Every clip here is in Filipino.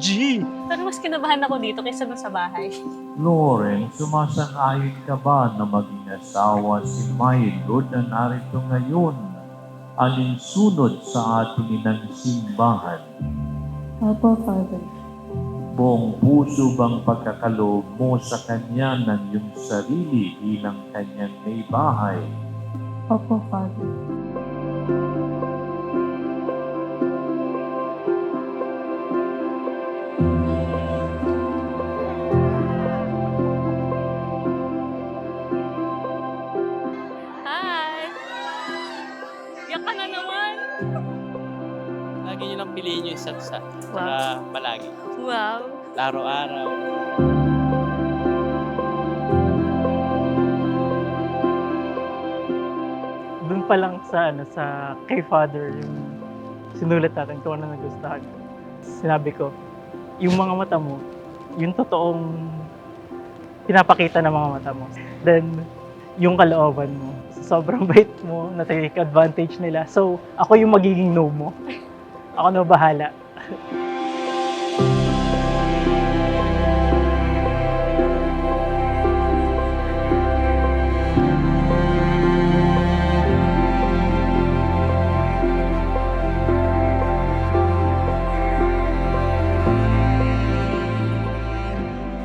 G! Pero mas kinabahan ako dito kaysa dun sa bahay. Lauren, sumasang-ayon ka ba na maging asawa si Milo na narito ngayon, alinsunod sa ating inang simbahan? Opo, Father. Buong puso bang pagkakaloob mo sa kanya ng iyong sarili bilang kanyang may bahay? Opo, Father. Hi! Yak ka na naman! Lagi nyo lang piliin yung isa't isa. Wow. Para palagi. Wow! Araw-araw. Doon pa lang sa kay Father, yung sinulat natin kung ano nagustuhan ko. Sinabi ko, yung mga mata mo, yung totoong pinapakita ng mga mata mo. Then, yung kalooban mo, sobrang bait mo, na-take advantage nila. So, ako yung magiging no mo. Ako na bahala.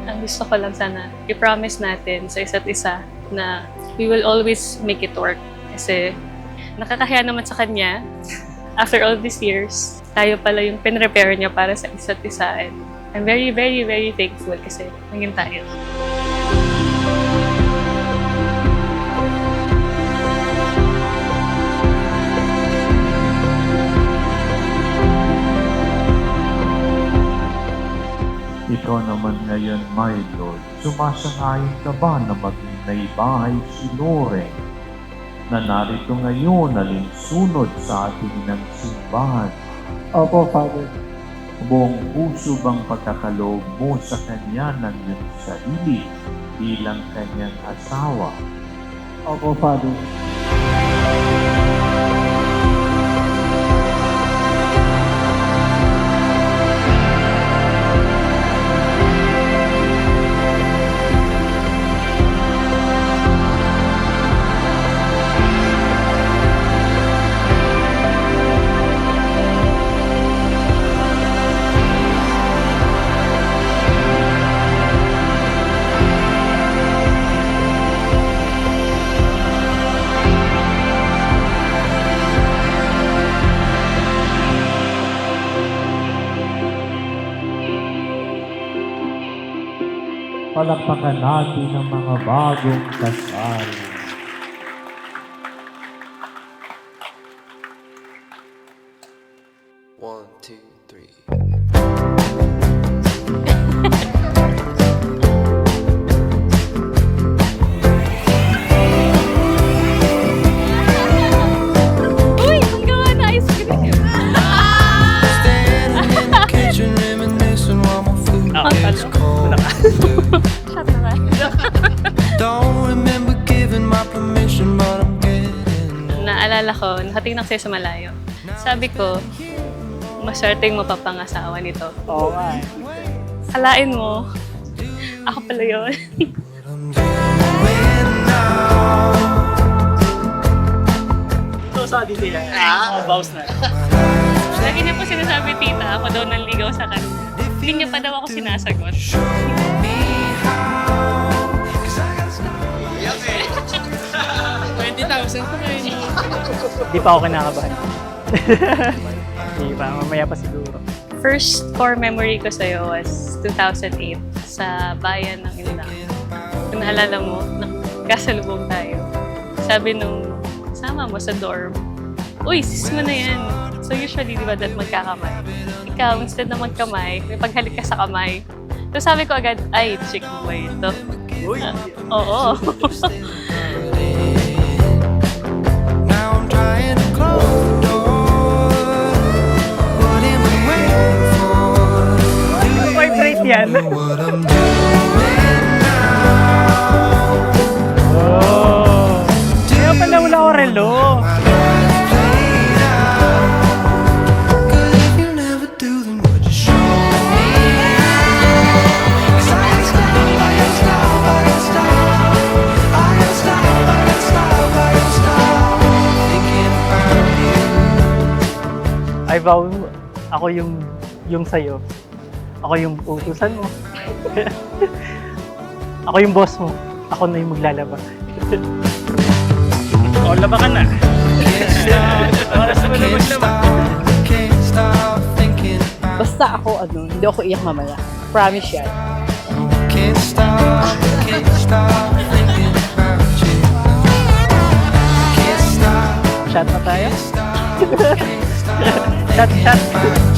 Ang gusto ko lang sana, i-promise natin sa isa't isa na we will always make it work. Kasi nakakahiya naman sa kanya, after all these years, tayo pala yung pinrepare niya para sa isa't isa. And I'm very, very, very thankful kasi naging tayo. Ikaw naman ngayon, my Lord, sumasang-ayon ka ba na maging may bahay si Lauren na narito ngayon alinsunod sa ating inang simbahan? Opo, Father. Buong puso bang pagkakaloob mo sa kanya ng iyong sarili bilang kanyang asawa? Opo, Father. Palakpakan natin ang mga bagong kasal. One, two, three. Uy! Ang gawa na ice cream! Standing in the kitchen, reminiscing while my food gets cold. Shut na. Don't remember giving my permission, but I'm getting Naalala ko, nakatingin ako sa'yo sa malayo. Sabi ko, maswerteng mapapangasawa nito. Oo nga. Kalain mo, ako pala yun. So, sa din siya. Mga vows na. Lagi niya po sinasabi, tita, ako daw nanligaw sa kanya. Hindi niya pa daw ako sinasagot. me how. 20,000 pa ngayon. Di pa ako kinakabahan. Di pa, mamaya pa siguro. First core memory ko sa'yo was 2008 sa bayan ng Inlang. Kung naalala mo, kasalubong tayo. Sabi nung kasama mo sa dorm, uy, sis mo na yan. So usually, di ba, that magkakamay. Ikaw, instead na magkamay, may paghalik ka sa kamay. So sabi ko agad, ay, chick mo ba ito? Uy! Oo. Now I'm trying to close the door. What am I waiting for? Vibrate yan. What I'm doing now. Oh! Kaya pala wala ko relo. My life's played out. 'Cause if you never do, then would you show me I vow, ako yung sa'yo. Ako yung utusan mo. Ako yung boss mo. Ako na yung maglalaba. O, laba ka na. Can't stop, Oras mo na can't maglaba. stop, can't stop thinking about. Basta ako, hindi ako iyak mamaya. Promise yan. Can't stop thinking about you. Can't stop, Shot na tayo? can't stop Shot, thinking shot. about